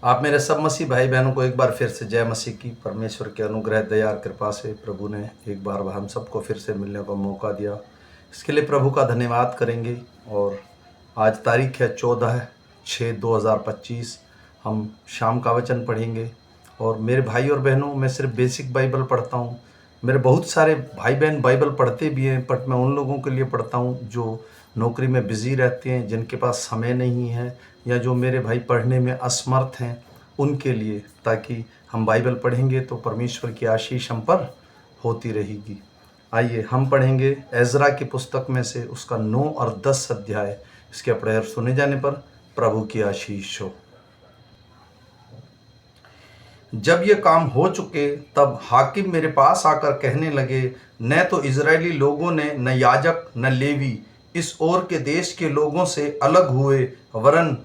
आप मेरे सब मसीह भाई बहनों को एक बार फिर से जय मसीह की। परमेश्वर के अनुग्रह दया और कृपा से प्रभु ने एक बार हम सबको फिर से मिलने का मौका दिया। इसके लिए प्रभु का धन्यवाद करेंगे। और आज तारीख है 14/6/2025। हम शाम का वचन पढ़ेंगे। और मेरे भाई और बहनों, मैं सिर्फ बेसिक बाइबल पढ़ता हूँ। मेरे बहुत सारे भाई बहन बाइबल पढ़ते भी हैं, बट मैं उन लोगों के लिए पढ़ता हूँ जो नौकरी में बिज़ी रहते हैं, जिनके पास समय नहीं है, या जो मेरे भाई पढ़ने में असमर्थ हैं, उनके लिए, ताकि हम बाइबल पढ़ेंगे तो परमेश्वर की आशीष हम पर होती रहेगी। आइए हम पढ़ेंगे एजरा की पुस्तक में से उसका 9 और 10 अध्याय। इसके पढ़े और सुने जाने पर प्रभु की आशीष हो। जब ये काम हो चुके तब हाकिम मेरे पास आकर कहने लगे, न तो इजरायली लोगों ने, न याजक न लेवी इस ओर के देश के लोगों से अलग हुए, वरन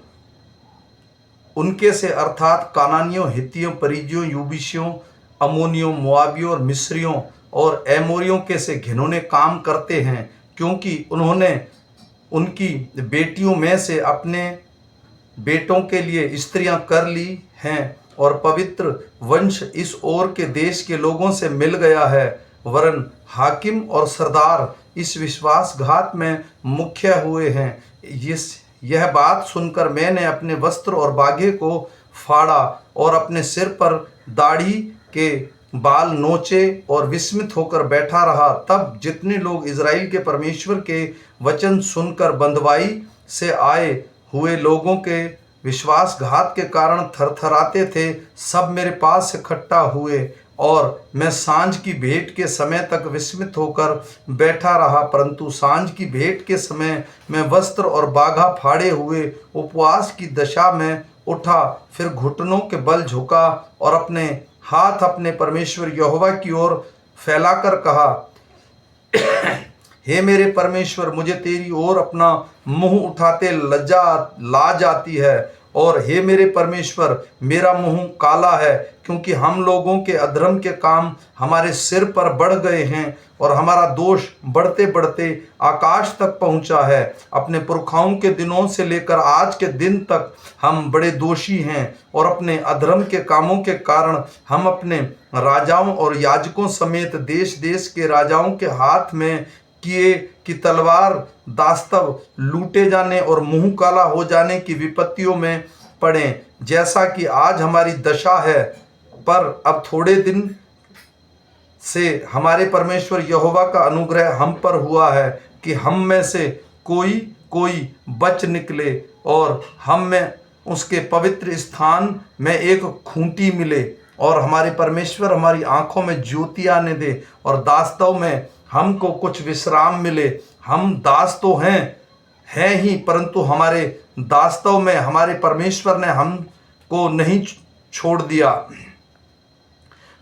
उनके से अर्थात कानानियों, हित्तियों, परिज्जियों, यूबूसियों, अम्मोनियों, मोआबियों और मिस्रियों और एमोरियों के से घिनौने काम करते हैं, क्योंकि उन्होंने उनकी बेटियों में से अपने बेटों के लिए स्त्रियां कर ली हैं, और पवित्र वंश इस ओर के देश के लोगों से मिल गया है। वरन हाकिम और सरदार इस विश्वासघात में मुख्य हुए हैं। यह बात सुनकर मैंने अपने वस्त्र और बागे को फाड़ा और अपने सिर पर दाढ़ी के बाल नोचे और विस्मित होकर बैठा रहा। तब जितने लोग इज़राइल के परमेश्वर के वचन सुनकर बंधुआई से आए हुए लोगों के विश्वासघात के कारण थरथराते थे, सब मेरे पास इकट्ठा हुए, और मैं सांझ की भेंट के समय तक विस्मित होकर बैठा रहा। परंतु सांझ की भेंट के समय मैं वस्त्र और बागा फाड़े हुए उपवास की दशा में उठा, फिर घुटनों के बल झुका और अपने हाथ अपने परमेश्वर यहोवा की ओर फैलाकर कहा, हे मेरे परमेश्वर, मुझे तेरी ओर अपना मुंह उठाते लाज आती है। और हे मेरे परमेश्वर, मेरा मुंह काला है, क्योंकि हम लोगों के अधर्म के काम हमारे सिर पर बढ़ गए हैं, और हमारा दोष बढ़ते बढ़ते आकाश तक पहुंचा है। अपने पुरखाओं के दिनों से लेकर आज के दिन तक हम बड़े दोषी हैं, और अपने अधर्म के कामों के कारण हम अपने राजाओं और याजकों समेत देश देश के राजाओं के हाथ में किए कि तलवार, दास्तव, लूटे जाने और मुंह काला हो जाने की विपत्तियों में पड़े, जैसा कि आज हमारी दशा है। पर अब थोड़े दिन से हमारे परमेश्वर यहोवा का अनुग्रह हम पर हुआ है कि हम में से कोई कोई बच निकले, और हम में उसके पवित्र स्थान में एक खूंटी मिले, और हमारे परमेश्वर हमारी आंखों में ज्योति आने दे, और दास्तव में हमको कुछ विश्राम मिले। हम दास तो हैं ही, परंतु हमारे दास्तव में हमारे परमेश्वर ने हमको नहीं छोड़ दिया,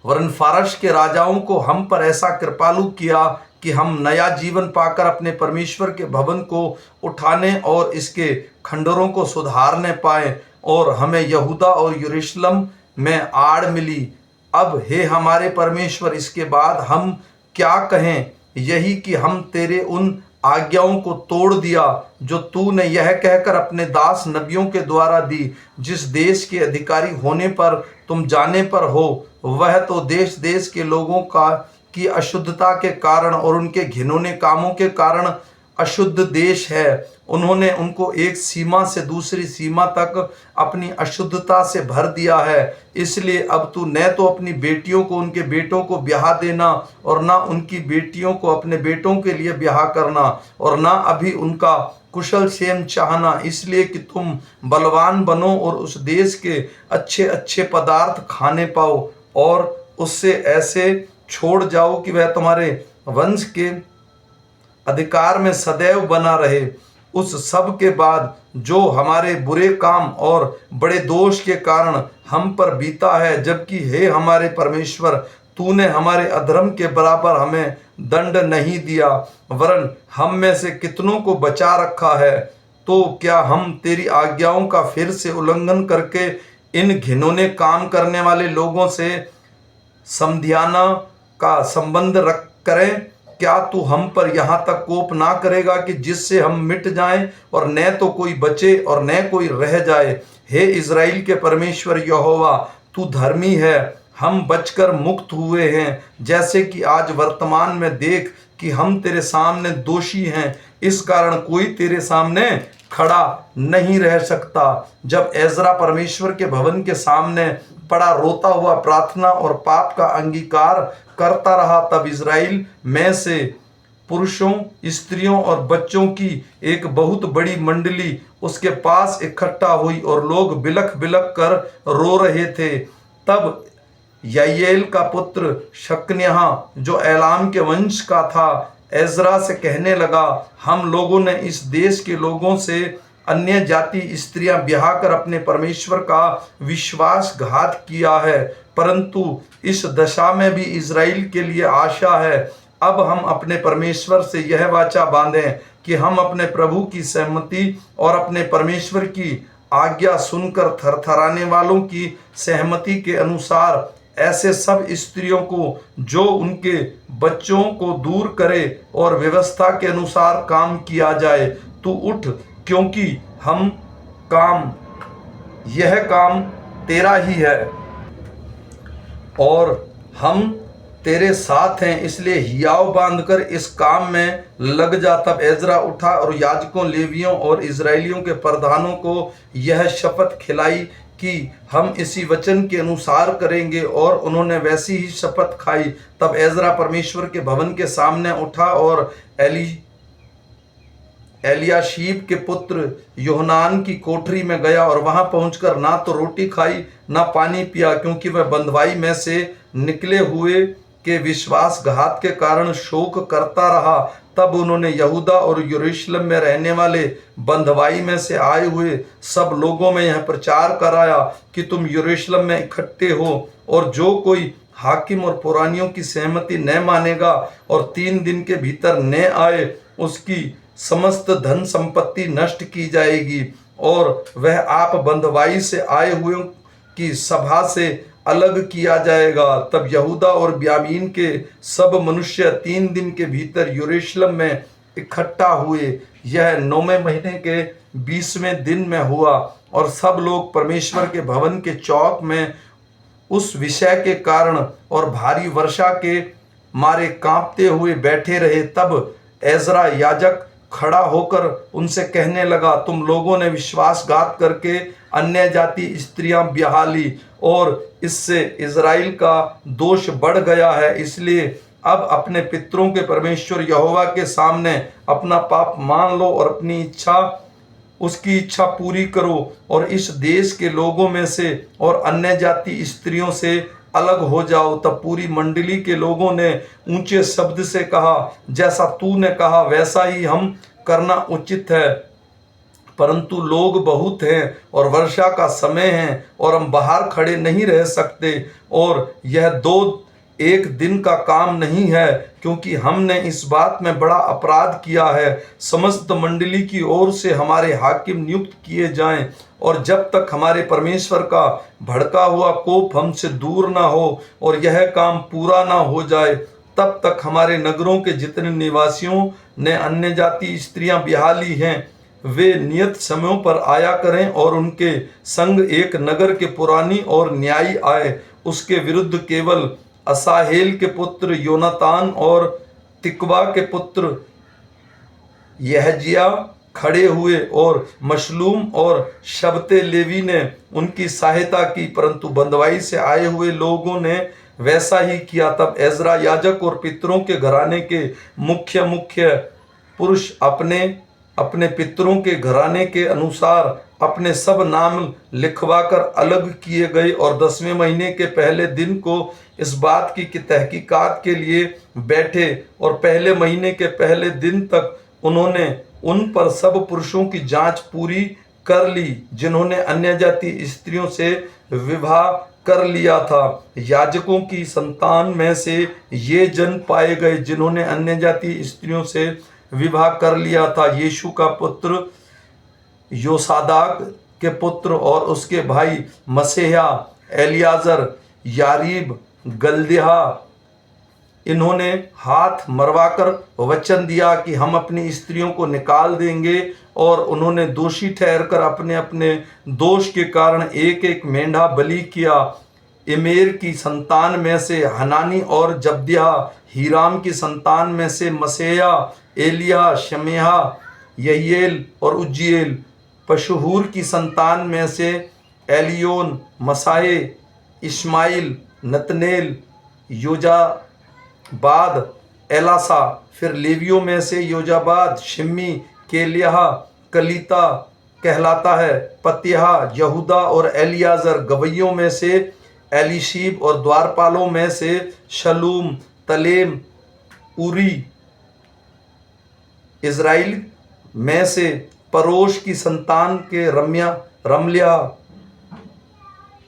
वरन फारस के राजाओं को हम पर ऐसा कृपालु किया कि हम नया जीवन पाकर अपने परमेश्वर के भवन को उठाने और इसके खंडरों को सुधारने पाए, और हमें यहूदा और यरूशलेम में आड़ मिली। अब हे हमारे परमेश्वर, इसके बाद हम क्या कहें? यही कि हम तेरे उन आज्ञाओं को तोड़ दिया जो तूने यह कहकर अपने दास नबियों के द्वारा दी, जिस देश के अधिकारी होने पर तुम जाने पर हो, वह तो देश देश के लोगों की अशुद्धता के कारण और उनके घिनौने कामों के कारण अशुद्ध देश है। उन्होंने उनको एक सीमा से दूसरी सीमा तक अपनी अशुद्धता से भर दिया है। इसलिए अब तू न तो अपनी बेटियों को उनके बेटों को ब्याह देना, और ना उनकी बेटियों को अपने बेटों के लिए ब्याह करना, और ना अभी उनका कुशल क्षेम चाहना, इसलिए कि तुम बलवान बनो और उस देश के अच्छे अच्छे पदार्थ खाने पाओ, और उससे ऐसे छोड़ जाओ कि वह तुम्हारे वंश के अधिकार में सदैव बना रहे। उस सब के बाद जो हमारे बुरे काम और बड़े दोष के कारण हम पर बीता है, जबकि हे हमारे परमेश्वर, तूने हमारे अधर्म के बराबर हमें दंड नहीं दिया, वरन हम में से कितनों को बचा रखा है, तो क्या हम तेरी आज्ञाओं का फिर से उल्लंघन करके इन घिनौने काम करने वाले लोगों से समधियाना का संबंध रख करें? क्या तू हम पर यहाँ तक कोप ना करेगा कि जिससे हम मिट जाएं, और न तो कोई बचे और न कोई रह जाए? हे इज़राइल के परमेश्वर यहोवा, तू धर्मी है, हम बचकर मुक्त हुए हैं। जैसे कि आज वर्तमान में देख कि हम तेरे सामने दोषी हैं, इस कारण कोई तेरे सामने खड़ा नहीं रह सकता। जब एजरा परमेश्वर के भवन के सामने पड़ा रोता हुआ प्रार्थना और पाप का अंगीकार करता रहा, तब इज़राइल में से पुरुषों, स्त्रियों और बच्चों की एक बहुत बड़ी मंडली उसके पास इकट्ठा हुई और लोग बिलख बिलख कर रो रहे थे। तब यायेल का पुत्र शकन्याह, जो एलाम के वंश का था, एजरा से कहने लगा, हम लोगों ने इस देश के लोगों से अन्य जाति स्त्रियां ब्याह कर अपने परमेश्वर का विश्वासघात किया है, परंतु इस दशा में भी इज़राइल के लिए आशा है। अब हम अपने परमेश्वर से यह वाचा बांधें कि हम अपने प्रभु की सहमति और अपने परमेश्वर की आज्ञा सुनकर थरथराने वालों की सहमति के अनुसार ऐसे सब स्त्रियों को जो उनके बच्चों को दूर करे और व्यवस्था के अनुसार काम किया जाए। तू उठ, क्योंकि यह काम तेरा ही है और हम तेरे साथ हैं, इसलिए हियाव बांधकर इस काम में लग जा। तब एजरा उठा और याजकों, लेवियों और इज़राइलियों के प्रधानों को यह शपथ खिलाई कि हम इसी वचन के अनुसार करेंगे, और उन्होंने वैसी ही शपथ खाई। तब एजरा परमेश्वर के भवन के सामने उठा और एलियाशीब के पुत्र योहनान की कोठरी में गया और वहां पहुंचकर ना तो रोटी खाई ना पानी पिया, क्योंकि वह बंधुआई में से निकले हुए के विश्वासघात के कारण शोक करता रहा। तब उन्होंने यहूदा और यरूशलेम में रहने वाले बंधुआई में से आए हुए सब लोगों में यह प्रचार कराया कि तुम यरूशलेम में इकट्ठे हो, और जो कोई हाकिम और पुरानियों की सहमति न मानेगा और 3 दिन के भीतर न आए, उसकी समस्त धन संपत्ति नष्ट की जाएगी और वह आप बंधुआई से आए हुए की सभा से अलग किया जाएगा। तब यहूदा और ब्यामीन के सब मनुष्य 3 दिन के भीतर यरूशलेम में इकट्ठा हुए। यह 9वें महीने के 20वें दिन में हुआ और सब लोग परमेश्वर के भवन के चौक में उस विषय के कारण और भारी वर्षा के मारे कांपते हुए बैठे रहे। तब एजरा याजक खड़ा होकर उनसे कहने लगा, तुम लोगों ने विश्वासघात करके अन्य जाति स्त्रियां ब्याह ली और इससे इज़राइल का दोष बढ़ गया है। इसलिए अब अपने पितरों के परमेश्वर यहोवा के सामने अपना पाप मान लो और उसकी इच्छा पूरी करो और इस देश के लोगों में से और अन्य जाति स्त्रियों से अलग हो जाओ। तब पूरी मंडली के लोगों ने ऊंचे शब्द से कहा, जैसा तूने कहा वैसा ही हम करना उचित है, परंतु लोग बहुत हैं और वर्षा का समय है और हम बाहर खड़े नहीं रह सकते, और यह 1 दिन का काम नहीं है, क्योंकि हमने इस बात में बड़ा अपराध किया है। समस्त मंडली की ओर से हमारे हाकिम नियुक्त किए जाएं, और जब तक हमारे परमेश्वर का भड़का हुआ कोप हमसे दूर ना हो और यह काम पूरा ना हो जाए, तब तक हमारे नगरों के जितने निवासियों ने अन्य जाति स्त्रियां ब्याह ली हैं, वे नियत समयों पर आया करें और उनके संग एक नगर के पुरानी और न्यायी आए। उसके विरुद्ध केवल असाहेल के पुत्र योनातान और तिकवा के पुत्र यहजिया खड़े हुए और मशलूम और शबते लेवी ने उनकी सहायता की, परंतु बंधुआई से आए हुए लोगों ने वैसा ही किया। तब एजरा याजक और पितरों के घराने के मुख्य पुरुष अपने अपने पितरों के घराने के अनुसार अपने सब नाम लिखवाकर अलग किए गए, और 10वें महीने के पहले दिन को इस बात की तहकीकात के लिए बैठे, और पहले महीने के पहले दिन तक उन्होंने उन पर सब पुरुषों की जांच पूरी कर ली जिन्होंने अन्य जाति स्त्रियों से विवाह कर लिया था। याजकों की संतान में से ये जन पाए गए जिन्होंने अन्य जाति स्त्रियों से विवाह कर लिया था। यीशु का पुत्र योसादाक के पुत्र और उसके भाई मसेहा, एलियाजर, यारीब, गल्दिहा, इन्होंने हाथ मरवाकर वचन दिया कि हम अपनी स्त्रियों को निकाल देंगे, और उन्होंने दोषी ठहरकर अपने अपने दोष के कारण एक एक मेंढा बलि किया। इमेर की संतान में से हनानी और जब्दिया, हीराम की संतान में से मसेया, एलिया, शमेहा, यहीएल और उज्जीएल, पशहूर की संतान में से एलियोन, मसाए, इस्माइल, नतनेल, योजाबाद, एलासा। फिर लेवियों में से योजाबाद, शिम्मी, केलिया, कलीता कहलाता है, पतिहा, यहूदा और एलियाजर। गवैयों में से एलिशीब और द्वारपालों में से शलूम, तलेम, उरी। इज़राइल में से परोश की संतान के रमलिया,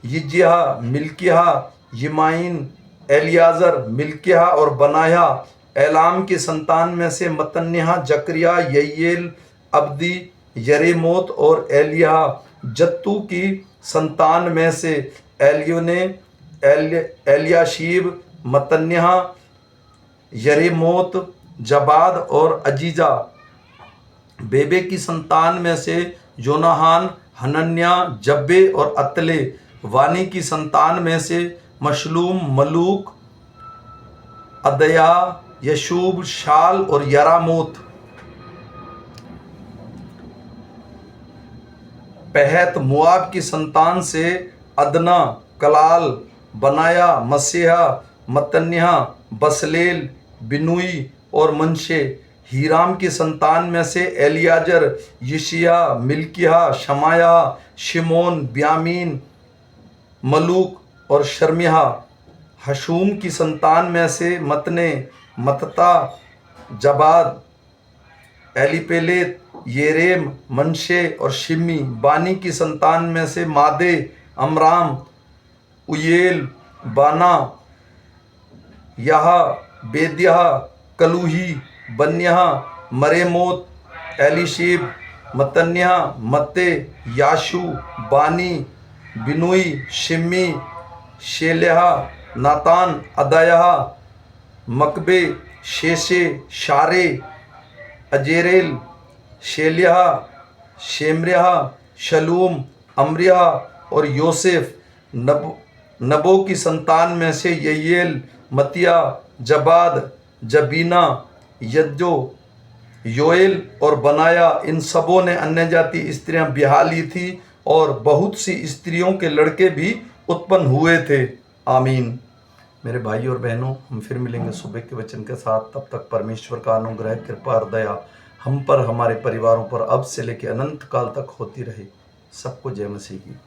यिज्या, मिल्किया, यिमाइन, एलियाजर, मिल्किया और बनाया। एलाम की संतान में से मतन्याह, जकरिया, यहीएल, अब्दी, यरेमोत और एलिया। जत्तू की संतान में से एलियोने, एलियाशीब, मतन्याह, यरेमोत, जबाद और अजीजा। बेबे की संतान में से योनाहान, हनन्या, जब्बे और अतले। वानी की संतान में से मशलूम, मलूक, अदया, यशूब, शाल और यरामोत। पहत मुआब की संतान से अदना, कलाल, बनाया, मसीहा, मतन्याह, बसलेल, बिनुई और मनशे। हीराम की संतान में से एलियाजर, यिशिया, मिल्किया, शमाया, शिमोन, ब्यामीन, मलूक और शर्मिया। हशूम की संतान में से मतने, मतता, जबाद, एलीपेलेत, येरेम, मनशे और शिमी। बानी की संतान में से मादे, अमराम, उयेल, बाना, यहा, बेद्याह, कलूही, बन्याह, मरेमोत, एलिशीब, मतन्याह, मत्ते, याशू, बानी, बिनुई, शिमी, शेल्याह, नातान, अदायाह, मकबे, शेशे, शारे, अजेरेल, शेल्याह, शेमरिया, शलूम, अमरिया और योसेफ। नबो की संतान में से यहीएल, मतिया, जबाद, जबीना, यज्जो, योएल और बनाया। इन सबों ने अन्य जाति स्त्रियां ब्याह ली थी और बहुत सी स्त्रियों के लड़के भी उत्पन्न हुए थे। आमीन। मेरे भाई और बहनों, हम फिर मिलेंगे सुबह के वचन के साथ। तब तक परमेश्वर का अनुग्रह, कृपा और दया हम पर, हमारे परिवारों पर अब से लेकर अनंत काल तक होती रहे। सबको जय मसीह की।